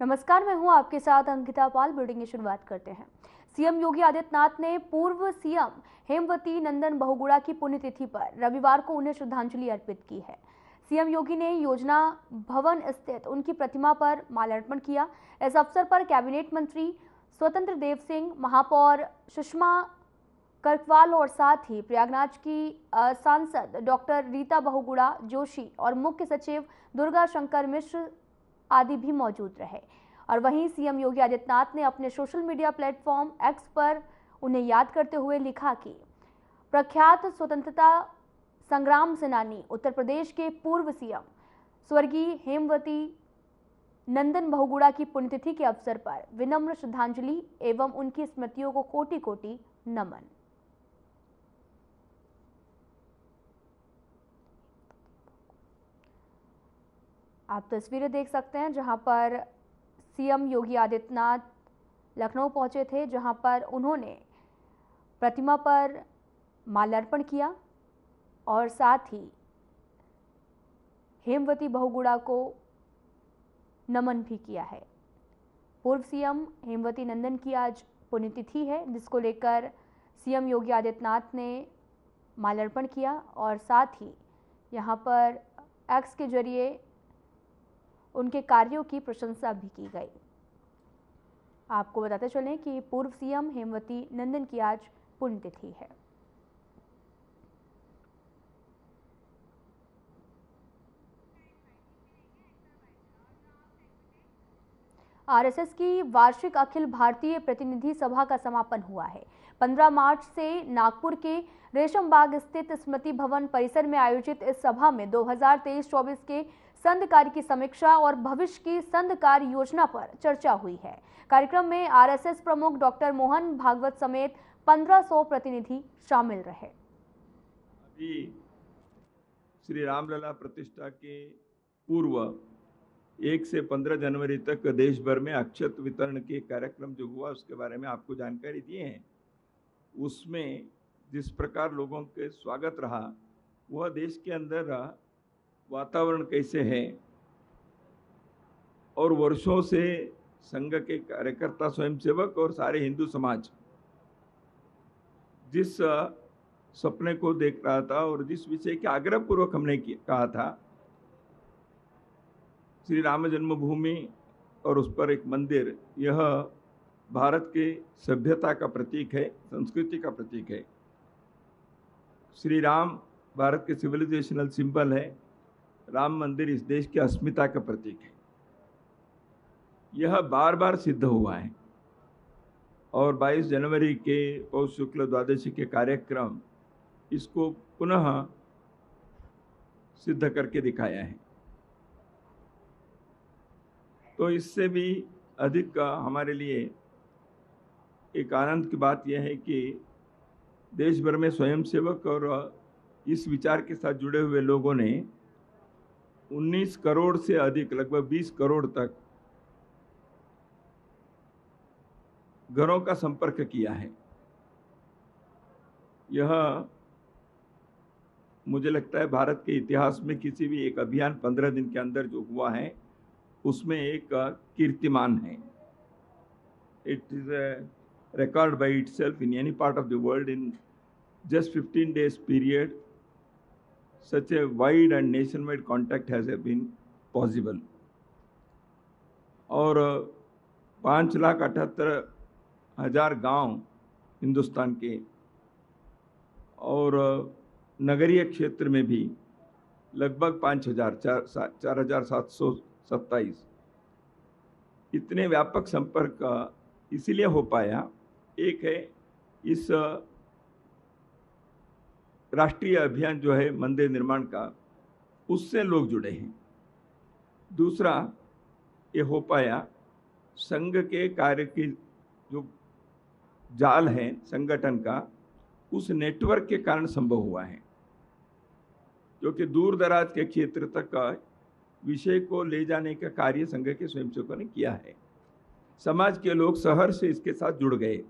नमस्कार, मैं हूं आपके साथ अंकिता पाल। ब्रेकिंग की शुरुआत करते हैं। सीएम योगी आदित्यनाथ ने पूर्व सीएम हेमवती नंदन बहुगुणा की पुण्यतिथि पर रविवार को उन्हें श्रद्धांजलि अर्पित की है। सीएम योगी ने योजना भवन स्थित उनकी प्रतिमा पर माल्यार्पण किया। इस अवसर पर कैबिनेट मंत्री स्वतंत्र देव सिंह, महापौर सुषमा करकवाल और साथ ही प्रयागराज की सांसद डॉक्टर रीता बहुगुणा जोशी और मुख्य सचिव दुर्गा शंकर मिश्र आदि भी मौजूद रहे। और वहीं सीएम योगी आदित्यनाथ ने अपने सोशल मीडिया प्लेटफॉर्म एक्स पर उन्हें याद करते हुए लिखा कि प्रख्यात स्वतंत्रता संग्राम सेनानी उत्तर प्रदेश के पूर्व सीएम स्वर्गीय हेमवती नंदन बहुगुणा की पुण्यतिथि के अवसर पर विनम्र श्रद्धांजलि एवं उनकी स्मृतियों को कोटि कोटि नमन। आप तस्वीरें देख सकते हैं जहां पर सीएम योगी आदित्यनाथ लखनऊ पहुंचे थे, जहां पर उन्होंने प्रतिमा पर माल्यार्पण किया और साथ ही हेमवती बहुगुणा को नमन भी किया है। पूर्व सीएम हेमवती नंदन की आज पुण्यतिथि है, जिसको लेकर सीएम योगी आदित्यनाथ ने माल्यार्पण किया और साथ ही यहां पर एक्स के जरिए उनके कार्यों की प्रशंसा भी की गई। आपको बताते चलें कि पूर्व सीएम हेमवती नंदन की आज पुण्यतिथि है। आरएसएस की वार्षिक अखिल भारतीय प्रतिनिधि सभा का समापन हुआ है। 15 मार्च से नागपुर के रेशम बाग स्थित स्मृति भवन परिसर में आयोजित इस सभा में 2023-24 के संघ कार्य की समीक्षा और भविष्य की संघ कार्य योजना पर चर्चा हुई है। कार्यक्रम में आरएसएस प्रमुख डॉक्टर मोहन भागवत समेत 1500 प्रतिनिधि शामिल रहे। अभी श्री रामलला प्रतिष्ठा के पूर्व 1 से 15 जनवरी तक देश भर में अक्षत वितरण के कार्यक्रम जो हुआ उसके बारे में आपको जानकारी दिए हैं। उसमें जिस प्रकार लोगों के स्वागत रहा, वह देश के अंदर वातावरण कैसे है और वर्षों से संघ के कार्यकर्ता, स्वयंसेवक और सारे हिंदू समाज जिस सपने को देख रहा था और जिस विषय के आग्रह पूर्वक हमने कहा था, श्री राम जन्मभूमि और उस पर एक मंदिर, यह भारत के सभ्यता का प्रतीक है, संस्कृति का प्रतीक है। श्री राम भारत के सिविलाइजेशनल सिंबल है। राम मंदिर इस देश की अस्मिता का प्रतीक है। यह बार बार सिद्ध हुआ है और 22 जनवरी के पौष शुक्ल द्वादशी के कार्यक्रम इसको पुनः सिद्ध करके दिखाया है। तो इससे भी अधिक हमारे लिए एक आनंद की बात यह है कि देश भर में स्वयंसेवक और इस विचार के साथ जुड़े हुए लोगों ने 19 करोड़ से अधिक, लगभग 20 करोड़ तक घरों का संपर्क किया है। यह मुझे लगता है भारत के इतिहास में किसी भी एक अभियान 15 दिन के अंदर जो हुआ है उसमें एक कीर्तिमान है। It is a record by itself in any part of the world. In just 15 days period, such a wide and nationwide contact has been possible. और 5,78,000 गांव हिंदुस्तान के और नगरीय क्षेत्र में भी लगभग 4,727 इतने व्यापक संपर्क इसीलिए हो पाया। एक है इस राष्ट्रीय अभियान जो है मंदिर निर्माण का, उससे लोग जुड़े हैं। दूसरा ये हो पाया संघ के कार्य की जो जाल है संगठन का, उस नेटवर्क के कारण संभव हुआ है, जो कि दूर दराज के क्षेत्र तक विषय को ले जाने का कार्य संघ के स्वयंसेवकों ने किया है। समाज के लोग शहर से इसके साथ जुड़ गए,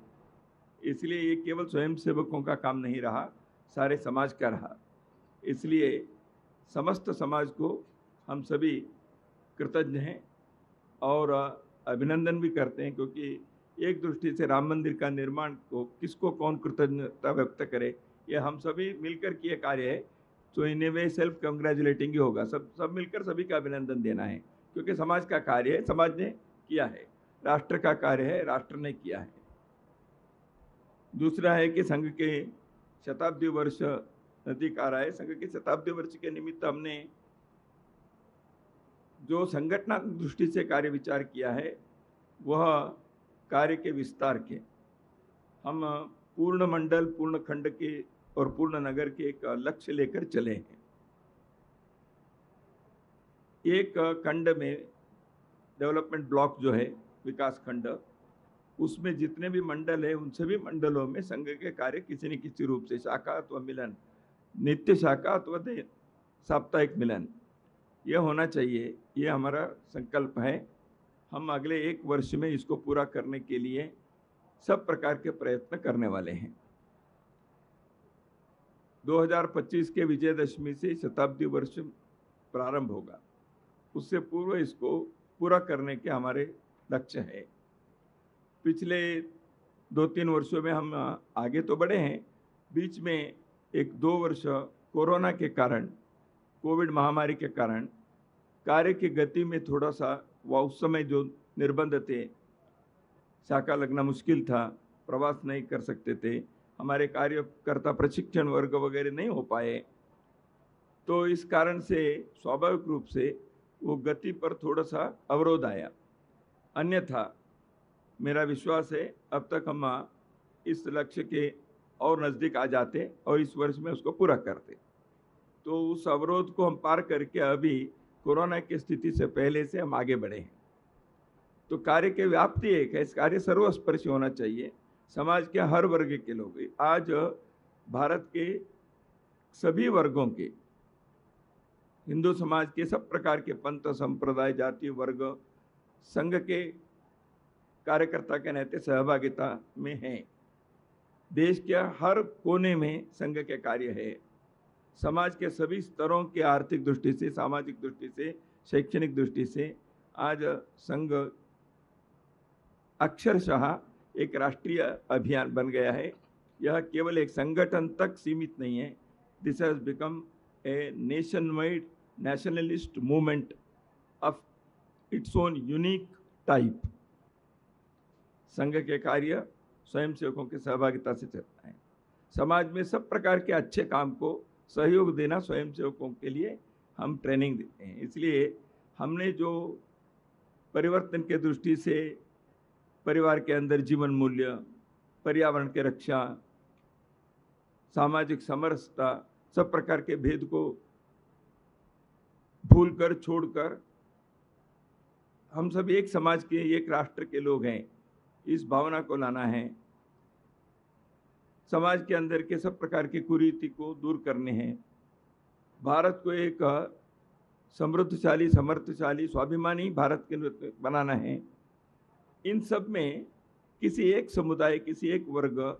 इसलिए ये केवल स्वयंसेवकों का काम नहीं रहा, सारे समाज का रहा। इसलिए समस्त समाज को हम सभी कृतज्ञ हैं और अभिनंदन भी करते हैं, क्योंकि एक दृष्टि से राम मंदिर का निर्माण को किसको कौन कृतज्ञता व्यक्त करे, ये हम सभी मिलकर किए कार्य है। तो इन ए वे सेल्फ कंग्रेचुलेटिंग ही होगा, सब मिलकर सभी का अभिनंदन देना है, क्योंकि समाज का कार्य है, समाज ने किया है, राष्ट्र का कार्य है, राष्ट्र ने किया है। दूसरा है कि संघ के शताब्दी वर्ष नजदीक आ रहा है। संघ के शताब्दी वर्ष के निमित्त हमने जो संगठनात्मक दृष्टि से कार्य विचार किया है, वह कार्य के विस्तार के हम पूर्ण मंडल, पूर्ण खंड के और पूर्ण नगर के एक लक्ष्य लेकर चले हैं। एक खंड में डेवलपमेंट ब्लॉक जो है, विकास खंड, उसमें जितने भी मंडल है, उन सभी मंडलों में संघ के कार्य किसी न किसी रूप से, शाखा अथवा मिलन, नित्य शाखा अथवा साप्ताहिक मिलन, यह होना चाहिए। ये हमारा संकल्प है। हम अगले 1 वर्ष में इसको पूरा करने के लिए सब प्रकार के प्रयत्न करने वाले हैं। 2025 के विजयदशमी से शताब्दी वर्ष प्रारंभ होगा, उससे पूर्व इसको पूरा करने के हमारे लक्ष्य है। पिछले 2-3 वर्षों में हम आगे तो बढ़े हैं, बीच में 1-2 वर्ष कोरोना के कारण, कोविड महामारी के कारण कार्य की गति में थोड़ा सा, वह उस समय जो निर्बंध थे, शाखा लगना मुश्किल था, प्रवास नहीं कर सकते थे, हमारे कार्यकर्ता प्रशिक्षण वर्ग वगैरह नहीं हो पाए, तो इस कारण से स्वाभाविक रूप से वो गति पर थोड़ा सा अवरोध आया। अन्यथा मेरा विश्वास है अब तक हम इस लक्ष्य के और नज़दीक आ जाते और इस वर्ष में उसको पूरा करते। तो उस अवरोध को हम पार करके अभी कोरोना की स्थिति से पहले से हम आगे बढ़े हैं। तो कार्य की व्याप्ति एक है, इस कार्य सर्वस्पर्शी होना चाहिए, समाज के हर वर्ग के लोग। आज भारत के सभी वर्गों के, हिंदू समाज के सब प्रकार के पंथ, संप्रदाय, जाति, वर्ग संघ के कार्यकर्ता के नाते सहभागिता में हैं। देश के हर कोने में संघ के कार्य है। समाज के सभी स्तरों के आर्थिक दृष्टि से, सामाजिक दृष्टि से, शैक्षणिक दृष्टि से आज संघ अक्षरशः एक राष्ट्रीय अभियान बन गया है। यह केवल एक संगठन तक सीमित नहीं है। This has become a nation wide nationalist movement of its own unique type. संघ के कार्य स्वयंसेवकों की सहभागिता से चलता है। समाज में सब प्रकार के अच्छे काम को सहयोग देना स्वयंसेवकों के लिए हम ट्रेनिंग देते हैं। इसलिए हमने जो परिवर्तन के दृष्टि से परिवार के अंदर जीवन मूल्य, पर्यावरण की रक्षा, सामाजिक समरसता, सब प्रकार के भेद को भूलकर, छोड़कर हम सब एक समाज के, एक राष्ट्र के लोग हैं, इस भावना को लाना है। समाज के अंदर के सब प्रकार की कुरीति को दूर करने हैं। भारत को एक समृद्धशाली, समर्थशाली, स्वाभिमानी भारत के बनाना है। इन सब में किसी एक समुदाय, किसी एक वर्ग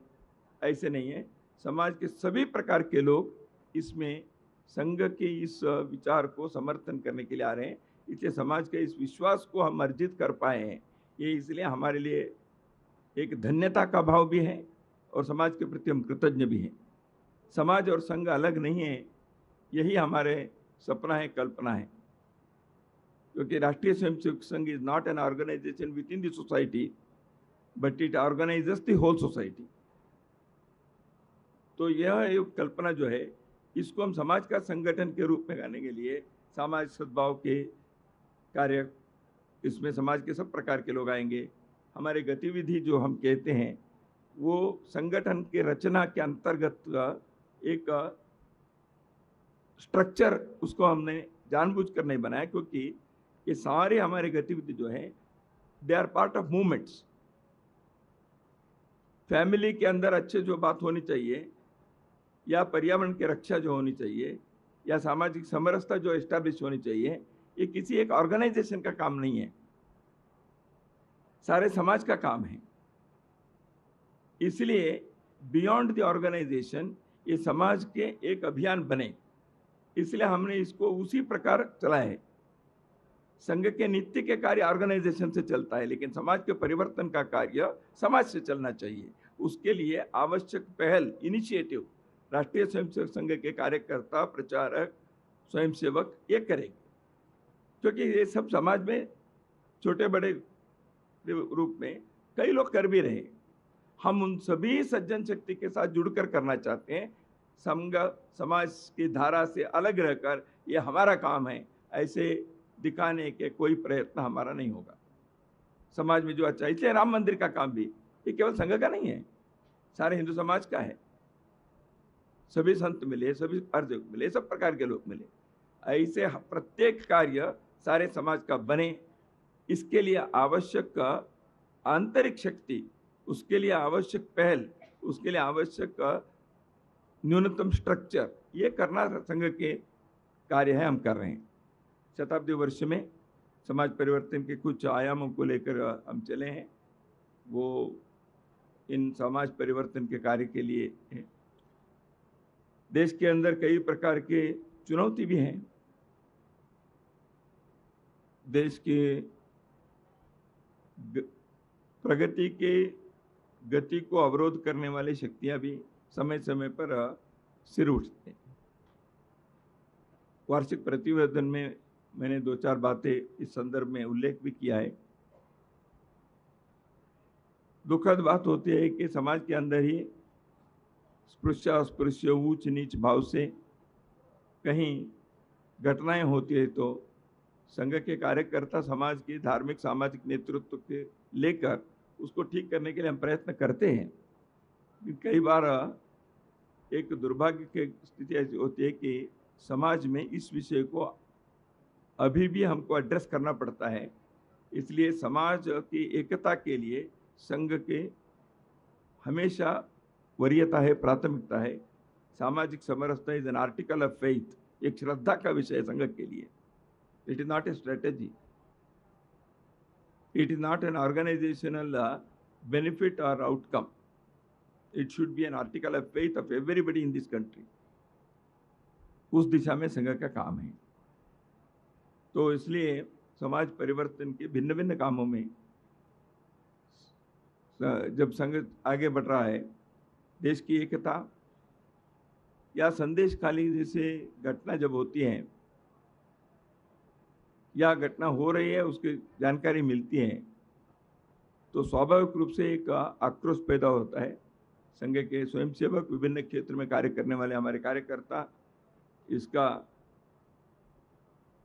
ऐसे नहीं है, समाज के सभी प्रकार के लोग इसमें संघ के इस विचार को समर्थन करने के लिए आ रहे हैं। इसलिए समाज के इस विश्वास को हम अर्जित कर पाए हैं, ये इसलिए हमारे लिए एक धन्यता का भाव भी है और समाज के प्रति हम कृतज्ञ भी हैं। समाज और संघ अलग नहीं है, यही हमारे सपना है, कल्पना है। क्योंकि Rashtriya Swayamsevak Sangh is not an organisation within the society, but it organises the whole society. तो यह एक कल्पना जो है, इसको हम समाज का संगठन के रूप में करने के लिए समाज सद्भाव के कार्य, इसमें समाज के सब प्रकार के लोग आएंगे। हमारे गतिविधि जो हम कहते हैं वो संगठन के रचना के अंतर्गत एक स्ट्रक्चर, उसको हमने जानबूझकर नहीं बनाया, क्योंकि ये सारे हमारे गतिविधि जो है they are part of movements. Family के अंदर अच्छे जो बात होनी चाहिए, या पर्यावरण की रक्षा जो होनी चाहिए, या सामाजिक समरसता जो एस्टैब्लिश होनी चाहिए, ये किसी एक ऑर्गेनाइजेशन का काम नहीं है, सारे समाज का काम है। इसलिए बियॉन्ड द ऑर्गेनाइजेशन ये समाज के एक अभियान बने, इसलिए हमने इसको उसी प्रकार चलाया है। संघ के नित्य के कार्य ऑर्गेनाइजेशन से चलता है, लेकिन समाज के परिवर्तन का कार्य समाज से चलना चाहिए। उसके लिए आवश्यक पहल, इनिशिएटिव राष्ट्रीय स्वयंसेवक संघ के कार्यकर्ता, प्रचारक, स्वयंसेवक ये करेंगे, क्योंकि ये सब समाज में छोटे बड़े रूप में कई लोग कर भी रहे। हम उन सभी सज्जन शक्ति के साथ जुड़कर करना चाहते हैं। संघ समाज की धारा से अलग रहकर ये हमारा काम है ऐसे दिखाने के कोई प्रयत्न हमारा नहीं होगा। समाज में जो अच्छा, इसलिए राम मंदिर का काम भी ये केवल संघ का नहीं है, सारे हिंदू समाज का है। सभी संत मिले, सभी अर्जक मिले, सब प्रकार के लोग मिले, ऐसे प्रत्येक कार्य सारे समाज का बने। इसके लिए आवश्यक आंतरिक शक्ति, उसके लिए आवश्यक पहल, उसके लिए आवश्यक न्यूनतम स्ट्रक्चर, ये करना संघ के कार्य है, हम कर रहे हैं। शताब्दी वर्ष में समाज परिवर्तन के कुछ आयामों को लेकर हम चले हैं, वो इन समाज परिवर्तन के कार्य के लिए है। देश के अंदर कई प्रकार के चुनौती भी हैं। देश के प्रगति के गति को अवरोध करने वाली शक्तियां भी समय समय पर सिर उठते हैं। वार्षिक प्रतिवेदन में मैंने 2-4 बातें इस संदर्भ में उल्लेख भी किया है। दुखद बात होती है कि समाज के अंदर ही स्पृश्य अस्पृश्य, ऊंच नीच भाव से कहीं घटनाएं होती है तो संघ के कार्यकर्ता समाज के धार्मिक सामाजिक नेतृत्व के लेकर उसको ठीक करने के लिए हम प्रयत्न करते हैं। कई बार एक दुर्भाग्य की स्थिति ऐसी होती है कि समाज में इस विषय को अभी भी हमको एड्रेस करना पड़ता है। इसलिए समाज की एकता के लिए संघ के हमेशा वरीयता है, प्राथमिकता है। सामाजिक समरसता is an article of faith, एक श्रद्धा का विषय है संघ के लिए। It is not a strategy, it is not an organisational benefit और outcome, it should be an article of faith of everybody in this country. उस दिशा में संघ का काम है। तो इसलिए समाज परिवर्तन के भिन्न भिन्न कामों में जब संघ आगे बढ़ रहा है, देश की एकता या संदेश खाली जैसे घटना जब होती है या घटना हो रही है उसकी जानकारी मिलती है तो स्वाभाविक रूप से एक आक्रोश पैदा होता है। संघ के स्वयंसेवक, विभिन्न क्षेत्र में कार्य करने वाले हमारे कार्यकर्ता इसका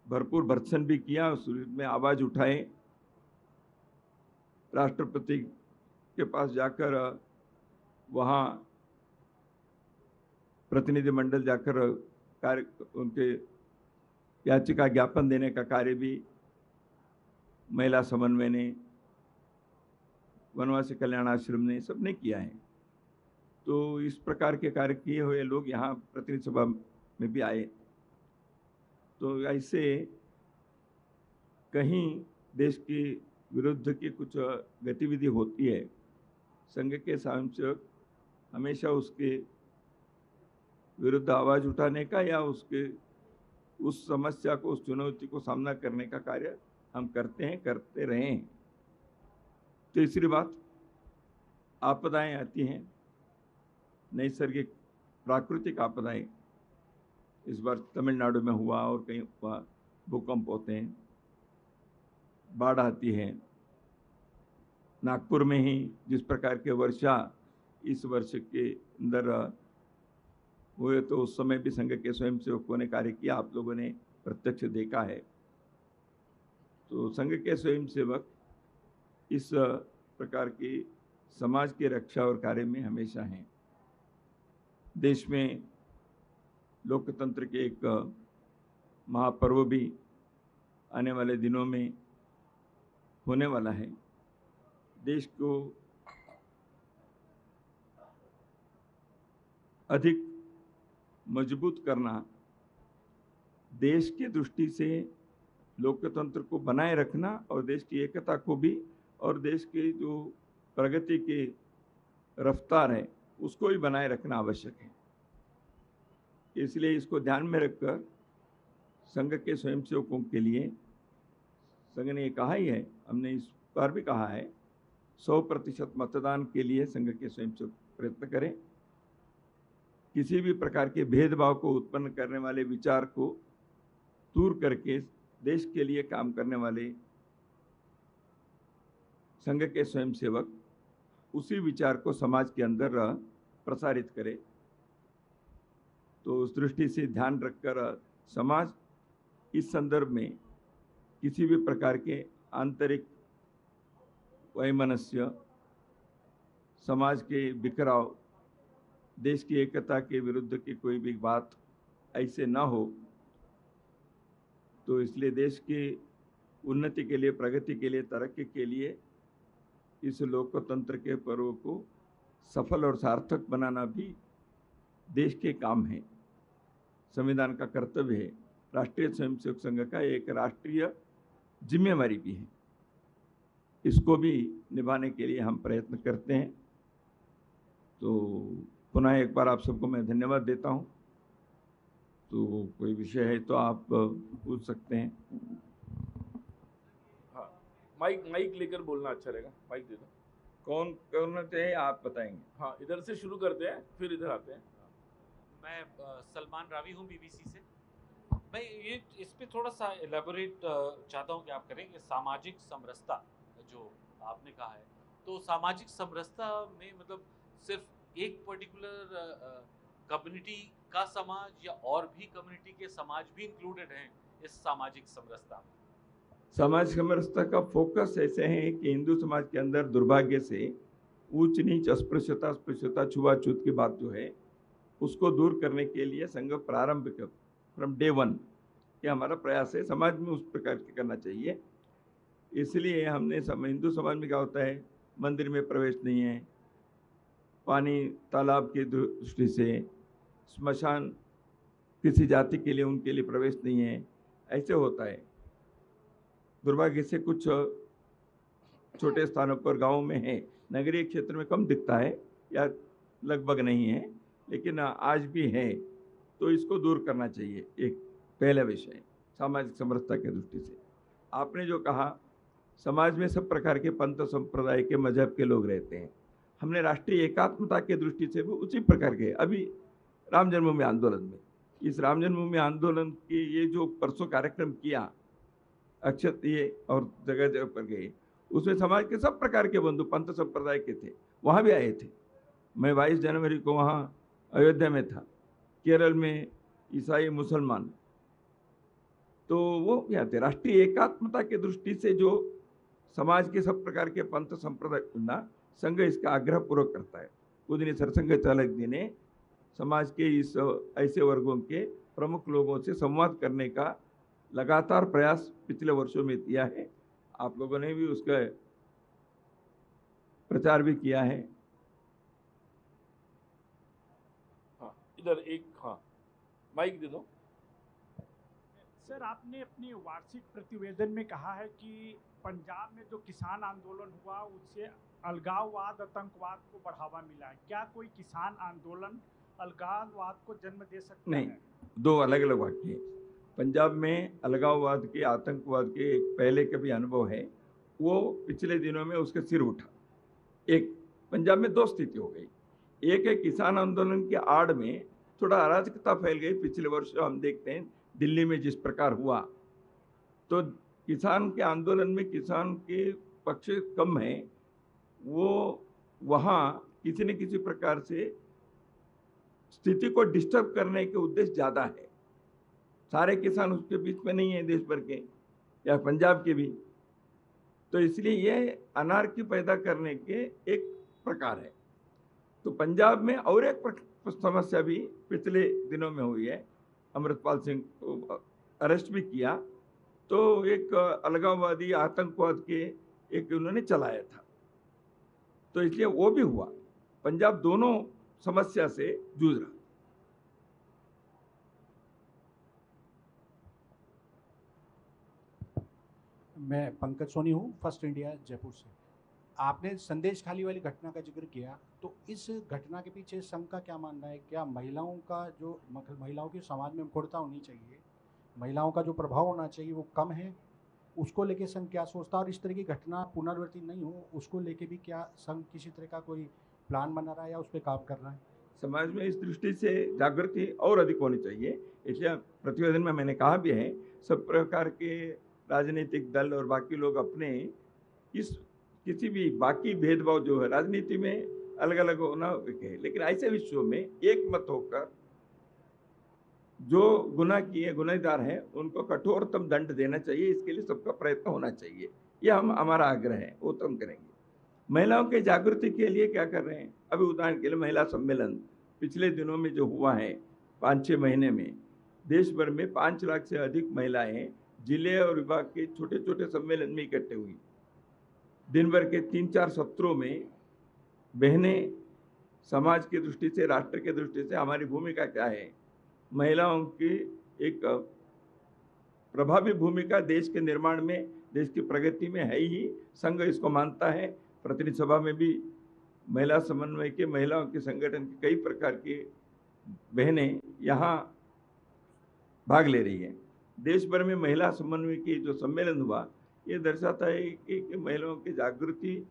भरपूर भर्त्सन भी किया, उस में आवाज उठाए, राष्ट्रपति के पास जाकर वहाँ प्रतिनिधिमंडल जाकर कार्य उनके याचिका ज्ञापन देने का कार्य भी महिला समन्वय ने, वनवासी कल्याण आश्रम ने, सबने किया है। तो इस प्रकार के कार्य किए हुए लोग यहाँ प्रतिनिधि सभा में भी आए। तो ऐसे कहीं देश के विरुद्ध की कुछ गतिविधि होती है, संघ के स्वयंसेवक हमेशा उसके विरुद्ध आवाज उठाने का या उसके उस समस्या को, उस चुनौती को सामना करने का कार्य हम करते हैं, करते रहे हैं। तीसरी बात, आपदाएं आती हैं, नैसर्गिक प्राकृतिक आपदाएं। इस बार तमिलनाडु में हुआ और कहीं हुआ, भूकंप होते हैं, बाढ़ आती है। नागपुर में ही जिस प्रकार के वर्षा इस वर्ष के अंदर हुए तो उस समय भी संघ के स्वयंसेवकों ने कार्य किया, आप लोगों ने प्रत्यक्ष देखा है। तो संघ के स्वयंसेवक इस प्रकार की समाज की रक्षा और कार्य में हमेशा हैं। देश में लोकतंत्र के एक महापर्व भी आने वाले दिनों में होने वाला है। देश को अधिक मजबूत करना, देश की दृष्टि से लोकतंत्र को बनाए रखना और देश की एकता को भी और देश के जो प्रगति की रफ्तार है उसको भी बनाए रखना आवश्यक है। इसलिए इसको ध्यान में रखकर संघ के स्वयंसेवकों के लिए संघ ने ये कहा ही है, हमने इस बार भी कहा है, 100% मतदान के लिए संघ के स्वयंसेवक प्रयत्न करें। किसी भी प्रकार के भेदभाव को उत्पन्न करने वाले विचार को दूर करके देश के लिए काम करने वाले संघ के स्वयंसेवक उसी विचार को समाज के अंदर प्रसारित करे। तो उस दृष्टि से ध्यान रखकर समाज इस संदर्भ में किसी भी प्रकार के आंतरिक वैमनस्य, समाज के बिखराव, देश की एकता के विरुद्ध की कोई भी बात ऐसे ना हो, तो इसलिए देश की उन्नति के लिए, प्रगति के लिए, तरक्की के लिए इस लोकतंत्र के पर्व को सफल और सार्थक बनाना भी देश के काम है, संविधान का कर्तव्य है। राष्ट्रीय स्वयंसेवक संघ का एक राष्ट्रीय जिम्मेवारी भी है, इसको भी निभाने के लिए हम प्रयत्न करते हैं। तो पुनः एक बार आप सबको मैं धन्यवाद देता हूं। तो कोई विषय है तो आप पूछ सकते हैं। हाँ, माइक लेकर बोलना अच्छा रहेगा। माइक दे दो। कौन करना चाहिए आप बताएंगे? हाँ, इधर से शुरू करते हैं, फिर इधर आते हैं। मैं सलमान रावी हूँ बीबीसी से। मैं ये इस पे थोड़ा सा एलेबोरेट चाहता हूँ कि आप करें कि सामाजिक समरसता जो आपने कहा है, तो सामाजिक समरसता में मतलब सिर्फ एक पर्टिकुलर कम्युनिटी का समाज या और भी कम्युनिटी के समाज भी इंक्लूडेड हैं इस सामाजिक समरसता में? सामाजिक समरसता का फोकस ऐसे है कि हिंदू समाज के अंदर दुर्भाग्य से ऊंच नीच, अस्पृश्यता, छुआछूत की बात जो है उसको दूर करने के लिए संघ प्रारंभ फ्रॉम डे 1 ये हमारा प्रयास है। समाज में उस प्रकार के करना चाहिए। इसलिए हमने हिंदू समाज में क्या होता है, मंदिर में प्रवेश नहीं है, पानी तालाब की दृष्टि से, स्मशान किसी जाति के लिए उनके लिए प्रवेश नहीं है, ऐसे होता है। दुर्भाग्य से कुछ छोटे स्थानों पर गाँव में है, नगरीय क्षेत्र में कम दिखता है या लगभग नहीं है, लेकिन आज भी है। तो इसको दूर करना चाहिए, एक पहला विषय सामाजिक समरसता के दृष्टि से। आपने जो कहा, समाज में सब प्रकार के पंथ संप्रदाय के मजहब के लोग रहते हैं। हमने राष्ट्रीय एकात्मता के दृष्टि से भी उसी प्रकार के, अभी राम जन्मभूमि आंदोलन में, इस राम जन्मभूमि आंदोलन की ये जो परसों कार्यक्रम किया, अक्षत ये और जगह जगह पर गए, उसमें समाज के सब प्रकार के बंधु पंथ संप्रदाय के थे, वहाँ भी आए थे। मैं 22 जनवरी को वहाँ अयोध्या में था, केरल में ईसाई मुसलमान, तो वो क्या थे, राष्ट्रीय एकात्मता के दृष्टि से जो समाज के सब प्रकार के पंथ संप्रदाय ना, संघ इसका आग्रह पूर्वक करता है। कुछ दिन सरसंघ चालक जी ने समाज के इस ऐसे वर्गों के प्रमुख लोगों से संवाद करने का लगातार प्रयास पिछले वर्षों में किया है। आप लोगों ने भी उसका प्रचार भी किया है। हाँ, इधर एक, हाँ माइक दे दो। सर, आपने अपने वार्षिक प्रतिवेदन में कहा है कि पंजाब में जो किसान आंदोलन हुआ उससे अलगाववाद, आतंकवाद को बढ़ावा मिला है। क्या कोई किसान आंदोलन अलगाववाद को जन्म दे सकता नहीं, है? दो अलग अलग वाक्य हैं। पंजाब में अलगाववाद के, आतंकवाद के एक पहले का भी अनुभव है, वो पिछले दिनों में उसका सिर उठा। एक पंजाब में दो स्थिति हो गई, एक है किसान आंदोलन की आड़ में थोड़ा अराजकता फैल गई। पिछले वर्ष हम देखते हैं दिल्ली में जिस प्रकार हुआ, तो किसान के आंदोलन में किसान के पक्ष कम है, वो वहाँ किसी न किसी प्रकार से स्थिति को डिस्टर्ब करने के उद्देश्य ज़्यादा है। सारे किसान उसके बीच में नहीं है, देश भर के या पंजाब के भी, तो इसलिए ये अनार्की पैदा करने के एक प्रकार है। तो पंजाब में और एक समस्या भी पिछले दिनों में हुई है, अमृतपाल सिंह को अरेस्ट भी किया, तो एक अलगाववादी आतंकवाद के एक उन्होंने चलाया था, तो इसलिए वो भी हुआ। पंजाब दोनों समस्या से जूझ रहा। मैं पंकज सोनी हूँ, फर्स्ट इंडिया जयपुर से। आपने संदेश खाली वाली घटना का जिक्र किया, तो इस घटना के पीछे संघ का क्या मानना है? क्या महिलाओं का जो महिलाओं की समाज में मुखरता होनी चाहिए, महिलाओं का जो प्रभाव होना चाहिए वो कम है, उसको लेके संघ क्या सोचता है, और इस तरह की घटना पुनरावृत्ति नहीं हो उसको लेके भी क्या संघ किसी तरह का कोई प्लान बना रहा है या उस पर काम कर रहा है? समाज में इस दृष्टि से जागृति और अधिक होनी चाहिए। इसलिए प्रतिवेदन में मैंने कहा भी है, सब प्रकार के राजनीतिक दल और बाकी लोग अपने इस किसी भी बाकी भेदभाव जो है राजनीति में अलग अलग होना है, लेकिन ऐसे विषयों में एक मत होकर जो गुनाह किए गुनहगार हैं उनको कठोरतम दंड देना चाहिए। इसके लिए सबका प्रयत्न होना चाहिए, यह हमारा आग्रह है, वो तो हम करेंगे। महिलाओं के जागृति के लिए क्या कर रहे हैं? अभी उदाहरण के लिए महिला सम्मेलन पिछले दिनों में जो हुआ है, 5-6 महीने में देश भर में 5 लाख से अधिक महिलाएं जिले और विभाग के छोटे छोटे सम्मेलन में इकट्ठे हुई। दिन भर के 3-4 सत्रों में बहनें समाज की दृष्टि से, राष्ट्र की दृष्टि से हमारी भूमिका क्या है, महिलाओं की एक प्रभावी भूमिका देश के निर्माण में, देश की प्रगति में है ही। संघ इसको मानता है। प्रतिनिधि सभा में भी महिला समन्वय के, महिलाओं के संगठन की कई प्रकार की बहनें यहाँ भाग ले रही हैं। देश भर में महिला समन्वय की जो सम्मेलन हुआ, ये दर्शाता है कि महिलाओं की जागृति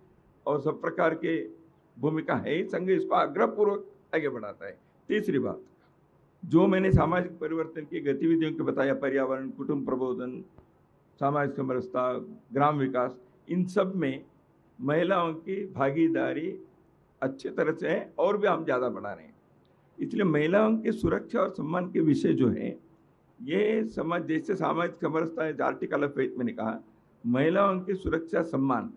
और सब प्रकार के भूमिका है। संघ इसको आग्रहपूर्वक आगे बढ़ाता है। तीसरी बात, जो मैंने सामाजिक परिवर्तन की गतिविधियों के बताया, पर्यावरण, कुटुंब प्रबोधन, सामाजिक समरसता, ग्राम विकास, इन सब में महिलाओं की भागीदारी अच्छी तरह से है और भी हम ज़्यादा बढ़ा रहे हैं। इसलिए महिलाओं की सुरक्षा और सम्मान के विषय जो है, ये समाज, जैसे सामाजिक समरसता है, आर्टिकल ऑफ फेथ मैंने कहा, महिलाओं की सुरक्षा सम्मान,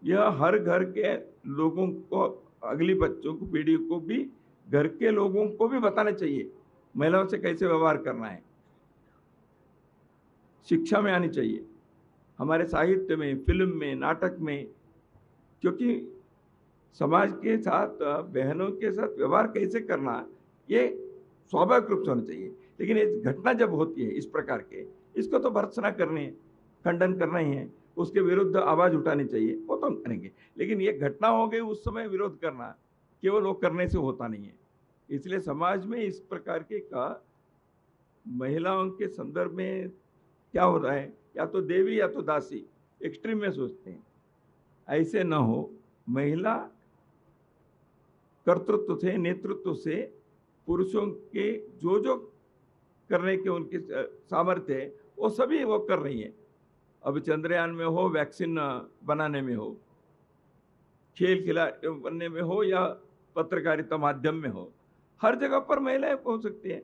यह हर घर के लोगों को, अगली बच्चों को, पीढ़ी को भी, घर के लोगों को भी बताना चाहिए महिलाओं से कैसे व्यवहार करना है। शिक्षा में आनी चाहिए, हमारे साहित्य में, फिल्म में, नाटक में, क्योंकि समाज के साथ, बहनों के साथ व्यवहार कैसे करना, ये स्वाभाविक रूप से होना चाहिए। लेकिन ये घटना जब होती है इस प्रकार के, इसको तो भर्त्सना करनी है, खंडन करना ही है, उसके विरुद्ध आवाज उठानी चाहिए, वो तो हम करेंगे। लेकिन ये घटना हो गई, उस समय विरोध करना केवल वो करने से होता नहीं है। इसलिए समाज में इस प्रकार के का महिलाओं के संदर्भ में क्या हो रहा है, या तो देवी या तो दासी, एक्सट्रीम में सोचते हैं। ऐसे न हो, महिला कर्तृत्व से, नेतृत्व से, पुरुषों के जो जो करने के उनके सामर्थ्य है, वो सभी वो कर रही हैं। अब चंद्रयान में हो, वैक्सीन बनाने में हो, खेल खिलाड़ी बनने में हो, या पत्रकारिता माध्यम में हो, हर जगह पर महिलाएं पहुंच सकती हैं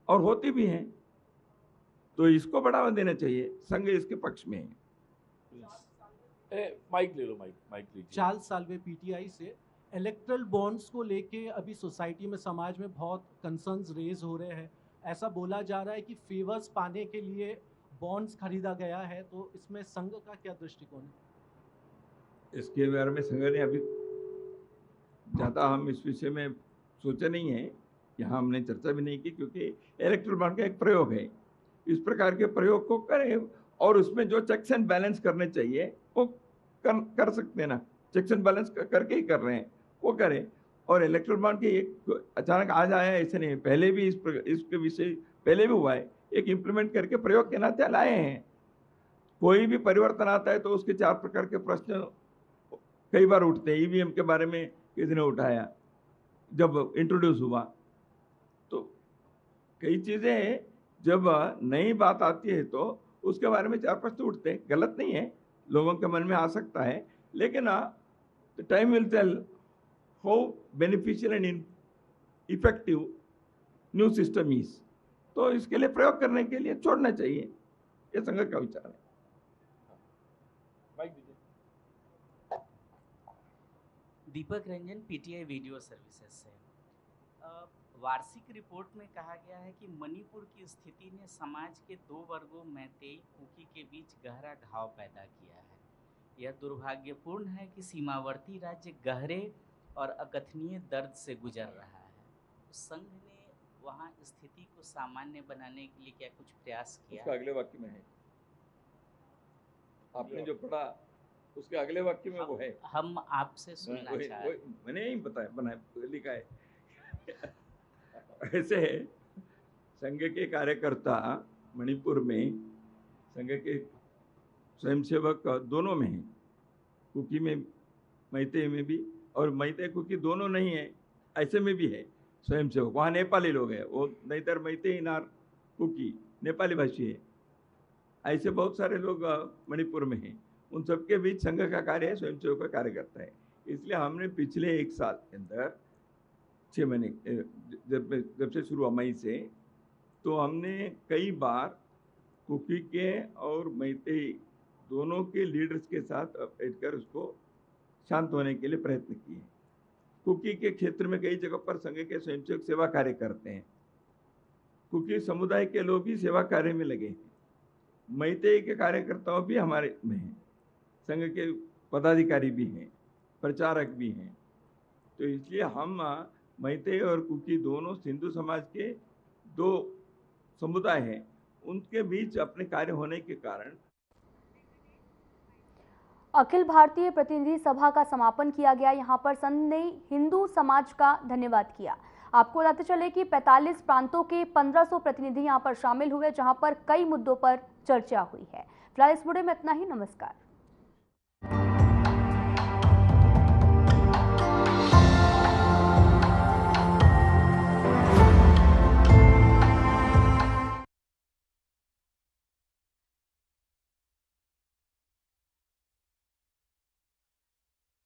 और होती भी हैं। तो इसको बढ़ावा देना चाहिए, संघ इसके पक्ष में है। माइक ले लो, माइक लीजिए। चार्ल्स साल्वे पीटीआई से। इलेक्ट्रल बॉन्ड्स को लेके अभी सोसाइटी में, समाज में बहुत कंसर्न्स रेज हो रहे हैं। ऐसा बोला जा रहा है कि फेवर्स पाने के लिए बॉन्ड्स खरीदा गया है, तो इसमें संघ का क्या दृष्टिकोण है? इसके बारे में संघ ने अभी ज़्यादा, हम इस विषय में सोचे नहीं है, यहाँ हमने चर्चा भी नहीं की, क्योंकि इलेक्ट्रल बॉन्ड का एक प्रयोग है। इस प्रकार के प्रयोग को करें और उसमें जो चेक्स एंड बैलेंस करने चाहिए वो कर सकते हैं ना, चेक्स एंड बैलेंस करके ही कर रहे हैं, वो करें। और इलेक्ट्रल बॉन्ड के एक अचानक आज आया ऐसे नहीं, पहले भी इसके विषय पहले भी हुआ है, एक इम्प्लीमेंट करके प्रयोग के नाते लाए हैं। कोई भी परिवर्तन आता है तो उसके 4 प्रकार के प्रश्न कई बार उठते हैं। ईवीएम के बारे में किसी ने उठाया जब इंट्रोड्यूस हुआ, तो कई चीज़ें जब नई बात आती है तो उसके बारे में 4 प्रश्न उठते हैं। गलत नहीं है, लोगों के मन में आ सकता है, लेकिन time will tell how beneficial and effective new system is. तो इसके लिए प्रयोग करने के लिए छोड़ना चाहिए, ये संघ का विचार है। माइक दीजिए। Deepak Ranjan, PTI video services से। वार्षिक रिपोर्ट में कहा गया है कि मणिपुर की स्थिति ने समाज के 2 वर्गों मैतेई कुकी के बीच गहरा घाव पैदा किया है। यह दुर्भाग्यपूर्ण है कि सीमावर्ती राज्य गहरे और अकथनीय दर्द से गुजर रहा है। तो संघ ने वहाँ स्थिति को सामान्य बनाने के लिए क्या कुछ प्रयास किया? उसका अगले वाक्य में है, आपने जो पढ़ा उसके अगले वाक्य में वो है। हम आपसे सुनना चाह रहे हैं। मैंने यही बताया, लिखा है। ऐसे संघ के कार्यकर्ता मणिपुर में संघ के स्वयंसेवक दोनों में हैं, कुकी में, मैते में भी, और मैते कुकी दोनों नहीं है, ऐसे में भी है स्वयंसेवक। वहाँ नेपाली लोग हैं, वो नहींतर मैते ही नार कुकी नेपाली भाषी है। ऐसे बहुत सारे लोग मणिपुर में हैं। उन सबके बीच संघ का कार्य है, स्वयंसेवक का कार्य करता है। इसलिए हमने पिछले 1 साल के अंदर 6 महीने जब से शुरू हुआ मई से, तो हमने कई बार कुकी के और मैतेई दोनों के लीडर्स के साथ बैठकर उसको शांत होने के लिए प्रयत्न किए। कुकी के क्षेत्र में कई जगह पर संघ के स्वयंसेवक सेवा कार्य करते हैं। कुकी समुदाय के लोग भी सेवा कार्य में लगे हैं। मैतेई के कार्यकर्ताओं भी हमारे में हैं, संघ के पदाधिकारी भी हैं, प्रचारक भी हैं। तो इसलिए हम मैतेई और कुकी दोनों सिंधु समाज के 2 समुदाय हैं, उनके बीच अपने कार्य होने के कारण अखिल भारतीय प्रतिनिधि सभा का समापन किया गया। यहाँ पर संत ने हिंदू समाज का धन्यवाद किया। आपको बताते चले कि 45 प्रांतों के 1500 प्रतिनिधि यहाँ पर शामिल हुए, जहाँ पर कई मुद्दों पर चर्चा हुई है। फिलहाल इस वीडियो में इतना ही। नमस्कार।